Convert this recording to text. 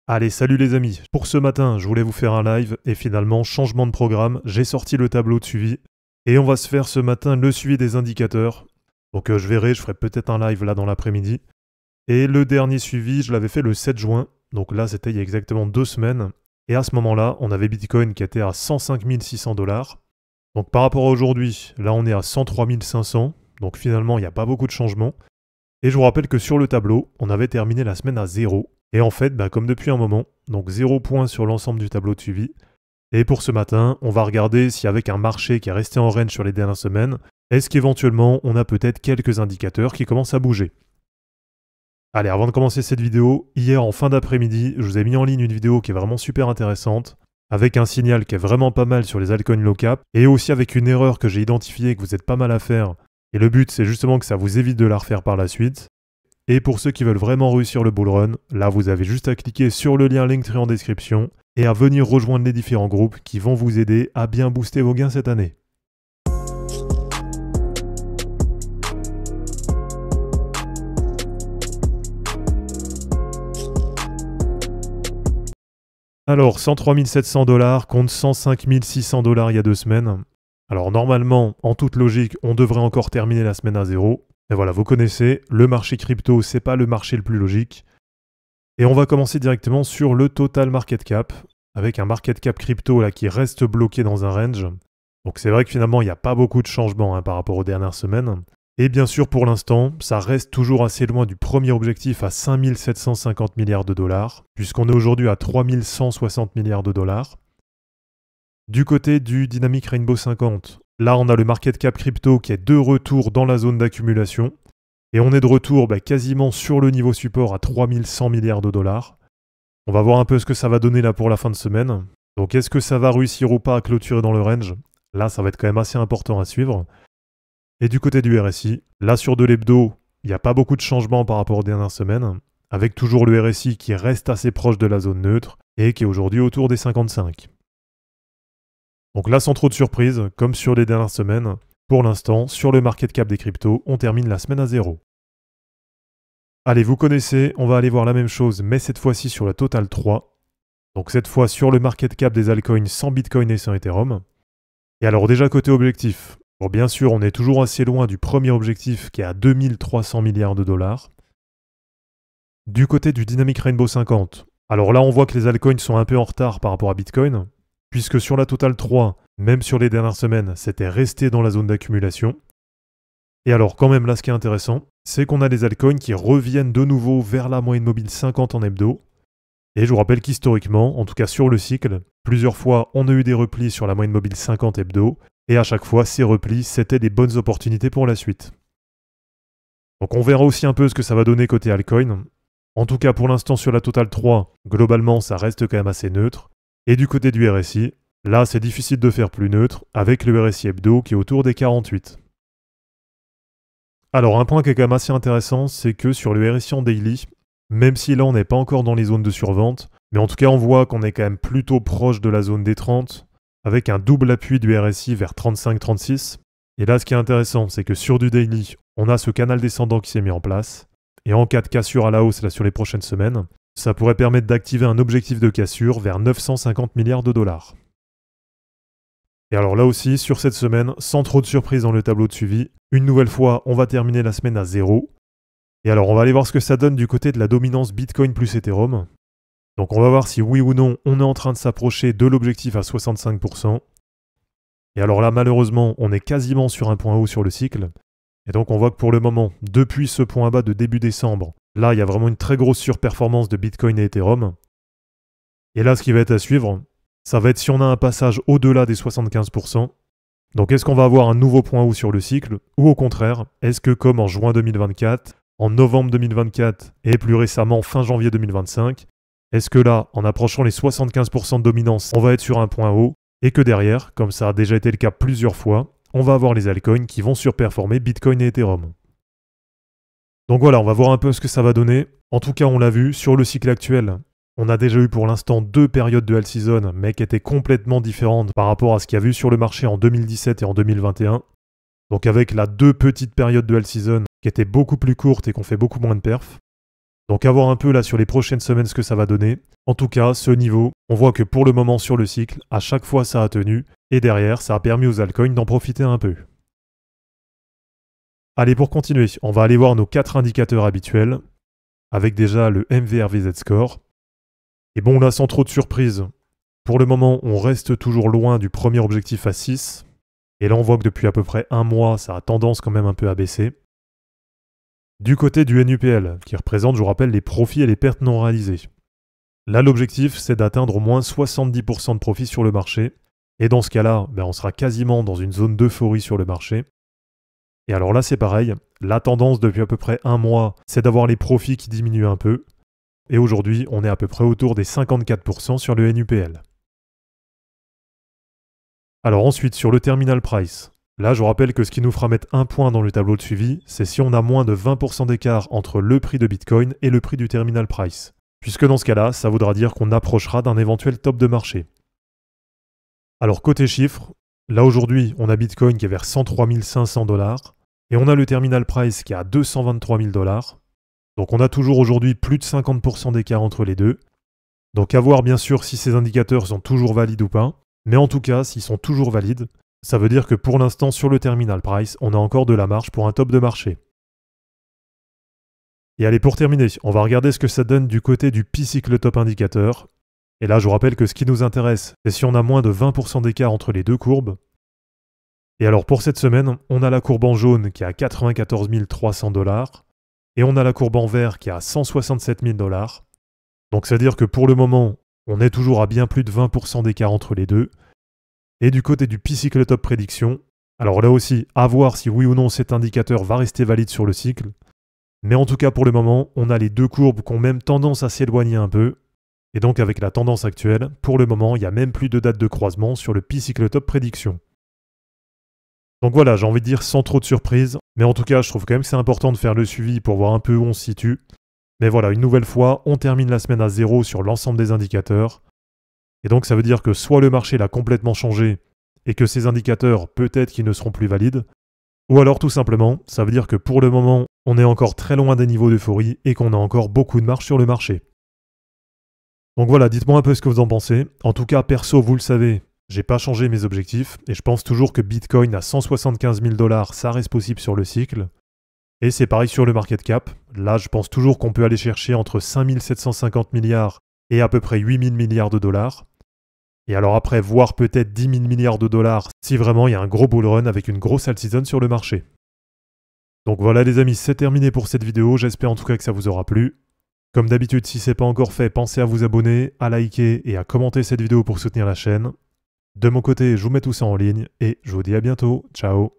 Allez, salut les amis. Pour ce matin, je voulais vous faire un live et finalement, changement de programme, j'ai sorti le tableau de suivi et on va se faire ce matin le suivi des indicateurs. Donc je verrai, je ferai peut-être un live là dans l'après-midi. Et le dernier suivi, je l'avais fait le 7 juin, donc là c'était il y a exactement 2 semaines. Et à ce moment-là, on avait Bitcoin qui était à 105 600 $. Donc par rapport à aujourd'hui, là on est à 103 500, donc finalement il n'y a pas beaucoup de changements. Et je vous rappelle que sur le tableau, on avait terminé la semaine à 0. Et en fait, comme depuis un moment, donc 0 points sur l'ensemble du tableau de suivi. Et pour ce matin, on va regarder si avec un marché qui est resté en range sur les dernières semaines, est-ce qu'éventuellement on a peut-être quelques indicateurs qui commencent à bouger. Allez, avant de commencer cette vidéo, hier en fin d'après-midi, je vous ai mis en ligne une vidéo qui est vraiment super intéressante, avec un signal qui est vraiment pas mal sur les altcoins low cap, et aussi avec une erreur que j'ai identifiée que vous êtes pas mal à faire. Et le but, c'est justement que ça vous évite de la refaire par la suite. Et pour ceux qui veulent vraiment réussir le bull run, là vous avez juste à cliquer sur le lien Linktree en description et à venir rejoindre les différents groupes qui vont vous aider à bien booster vos gains cette année. Alors 103 700 $ contre 105 600 $ il y a 2 semaines. Alors normalement, en toute logique, on devrait encore terminer la semaine à 0. Mais voilà, vous connaissez, le marché crypto, c'est pas le marché le plus logique. Et on va commencer directement sur le total market cap, avec un market cap crypto là qui reste bloqué dans un range. Donc c'est vrai que finalement, il n'y a pas beaucoup de changements par rapport aux dernières semaines. Et bien sûr, pour l'instant, ça reste toujours assez loin du premier objectif à 5 750 milliards de dollars, puisqu'on est aujourd'hui à 3 160 milliards de dollars. Du côté du Dynamic Rainbow 50, là on a le market cap crypto qui est de retour dans la zone d'accumulation. Et on est de retour quasiment sur le niveau support à 3100 milliards de dollars. On va voir un peu ce que ça va donner là pour la fin de semaine. Donc est-ce que ça va réussir ou pas à clôturer dans le range? Là ça va être quand même assez important à suivre. Et du côté du RSI, là sur de l'hebdo, il n'y a pas beaucoup de changements par rapport aux dernières semaines, avec toujours le RSI qui reste assez proche de la zone neutre et qui est aujourd'hui autour des 55. Donc là, sans trop de surprises, comme sur les dernières semaines, pour l'instant, sur le market cap des cryptos, on termine la semaine à 0. Allez, vous connaissez, on va aller voir la même chose, mais cette fois-ci sur la Total 3. Donc cette fois sur le market cap des altcoins sans Bitcoin et sans Ethereum. Et alors déjà côté objectif, bon bien sûr, on est toujours assez loin du premier objectif qui est à 2300 milliards de dollars. Du côté du Dynamic Rainbow 50, alors là on voit que les altcoins sont un peu en retard par rapport à Bitcoin, puisque sur la Total 3, même sur les dernières semaines, c'était resté dans la zone d'accumulation. Et alors quand même là ce qui est intéressant, c'est qu'on a des altcoins qui reviennent de nouveau vers la moyenne mobile 50 en hebdo. Et je vous rappelle qu'historiquement, en tout cas sur le cycle, plusieurs fois on a eu des replis sur la moyenne mobile 50 hebdo, et à chaque fois ces replis c'était des bonnes opportunités pour la suite. Donc on verra aussi un peu ce que ça va donner côté altcoin. En tout cas pour l'instant sur la Total 3, globalement ça reste quand même assez neutre. Et du côté du RSI, là c'est difficile de faire plus neutre, avec le RSI hebdo qui est autour des 48. Alors un point qui est quand même assez intéressant, c'est que sur le RSI en daily, même si là on n'est pas encore dans les zones de survente, mais en tout cas on voit qu'on est quand même plutôt proche de la zone des 30, avec un double appui du RSI vers 35-36. Et là ce qui est intéressant, c'est que sur du daily, on a ce canal descendant qui s'est mis en place, et en cas de cassure à la hausse là sur les prochaines semaines, ça pourrait permettre d'activer un objectif de cassure vers 950 milliards de dollars. Et alors là aussi, sur cette semaine, sans trop de surprises dans le tableau de suivi, une nouvelle fois, on va terminer la semaine à 0. Et alors on va aller voir ce que ça donne du côté de la dominance Bitcoin plus Ethereum. Donc on va voir si oui ou non, on est en train de s'approcher de l'objectif à 65%. Et alors là, malheureusement, on est quasiment sur un point haut sur le cycle. Et donc on voit que pour le moment, depuis ce point bas de début décembre, là, il y a vraiment une très grosse surperformance de Bitcoin et Ethereum. Et là, ce qui va être à suivre, ça va être si on a un passage au-delà des 75%. Donc est-ce qu'on va avoir un nouveau point haut sur le cycle? Ou au contraire, est-ce que comme en juin 2024, en novembre 2024 et plus récemment fin janvier 2025, est-ce que là, en approchant les 75% de dominance, on va être sur un point haut et que derrière, comme ça a déjà été le cas plusieurs fois, on va avoir les altcoins qui vont surperformer Bitcoin et Ethereum. Donc voilà, on va voir un peu ce que ça va donner. En tout cas, on l'a vu, sur le cycle actuel, on a déjà eu pour l'instant 2 périodes de alt season, mais qui étaient complètement différentes par rapport à ce qu'il y a eu sur le marché en 2017 et en 2021. Donc avec là 2 petites périodes de alt season qui étaient beaucoup plus courtes et qui ont fait beaucoup moins de perf. Donc à voir un peu là sur les prochaines semaines ce que ça va donner. En tout cas, ce niveau, on voit que pour le moment sur le cycle, à chaque fois ça a tenu, et derrière, ça a permis aux altcoins d'en profiter un peu. Allez, pour continuer, on va aller voir nos 4 indicateurs habituels, avec déjà le MVRVZ Score. Et bon là, sans trop de surprise, pour le moment, on reste toujours loin du premier objectif à 6. Et là, on voit que depuis à peu près un mois, ça a tendance quand même un peu à baisser. Du côté du NUPL, qui représente, je vous rappelle, les profits et les pertes non réalisées. Là, l'objectif, c'est d'atteindre au moins 70% de profits sur le marché. Et dans ce cas-là, on sera quasiment dans une zone d'euphorie sur le marché. Et alors là, c'est pareil. La tendance depuis à peu près un mois, c'est d'avoir les profits qui diminuent un peu. Et aujourd'hui, on est à peu près autour des 54% sur le NUPL. Alors ensuite, sur le terminal price. Là, je vous rappelle que ce qui nous fera mettre un point dans le tableau de suivi, c'est si on a moins de 20% d'écart entre le prix de Bitcoin et le prix du terminal price. Puisque dans ce cas-là, ça voudra dire qu'on approchera d'un éventuel top de marché. Alors côté chiffres, là aujourd'hui, on a Bitcoin qui est vers 103 500 $, et on a le terminal price qui est à 223 000 $. Donc on a toujours aujourd'hui plus de 50% d'écart entre les deux. Donc à voir bien sûr si ces indicateurs sont toujours valides ou pas. Mais en tout cas, s'ils sont toujours valides, ça veut dire que pour l'instant, sur le terminal price, on a encore de la marge pour un top de marché. Et allez, pour terminer, on va regarder ce que ça donne du côté du P-Cycle Top Indicator. Et là, je vous rappelle que ce qui nous intéresse, c'est si on a moins de 20% d'écart entre les deux courbes. Et alors, pour cette semaine, on a la courbe en jaune qui est à 94 300 $, et on a la courbe en vert qui est à 167 000 $. Donc, c'est-à-dire que pour le moment, on est toujours à bien plus de 20% d'écart entre les deux. Et du côté du P-Cycle Top Prédiction, alors là aussi, à voir si oui ou non cet indicateur va rester valide sur le cycle. Mais en tout cas, pour le moment, on a les deux courbes qui ont même tendance à s'éloigner un peu. Et donc avec la tendance actuelle, pour le moment, il n'y a même plus de date de croisement sur le P-Cycle Top Prédiction. Donc voilà, j'ai envie de dire sans trop de surprise. Mais en tout cas, je trouve quand même que c'est important de faire le suivi pour voir un peu où on se situe. Mais voilà, une nouvelle fois, on termine la semaine à 0 sur l'ensemble des indicateurs. Et donc ça veut dire que soit le marché l'a complètement changé et que ces indicateurs peut-être qu'ils ne seront plus valides, ou alors tout simplement, ça veut dire que pour le moment, on est encore très loin des niveaux d'euphorie et qu'on a encore beaucoup de marge sur le marché. Donc voilà, dites-moi un peu ce que vous en pensez. En tout cas, perso, vous le savez, j'ai pas changé mes objectifs et je pense toujours que Bitcoin à 175 000 $, ça reste possible sur le cycle. Et c'est pareil sur le market cap. Là, je pense toujours qu'on peut aller chercher entre 5 750 milliards et à peu près 8 000 milliards de dollars. Et alors après, voir peut-être 10 000 milliards de dollars si vraiment il y a un gros bull run avec une grosse alt season sur le marché. Donc voilà les amis, c'est terminé pour cette vidéo. J'espère en tout cas que ça vous aura plu. Comme d'habitude, si ce n'est pas encore fait, pensez à vous abonner, à liker et à commenter cette vidéo pour soutenir la chaîne. De mon côté, je vous mets tout ça en ligne et je vous dis à bientôt. Ciao.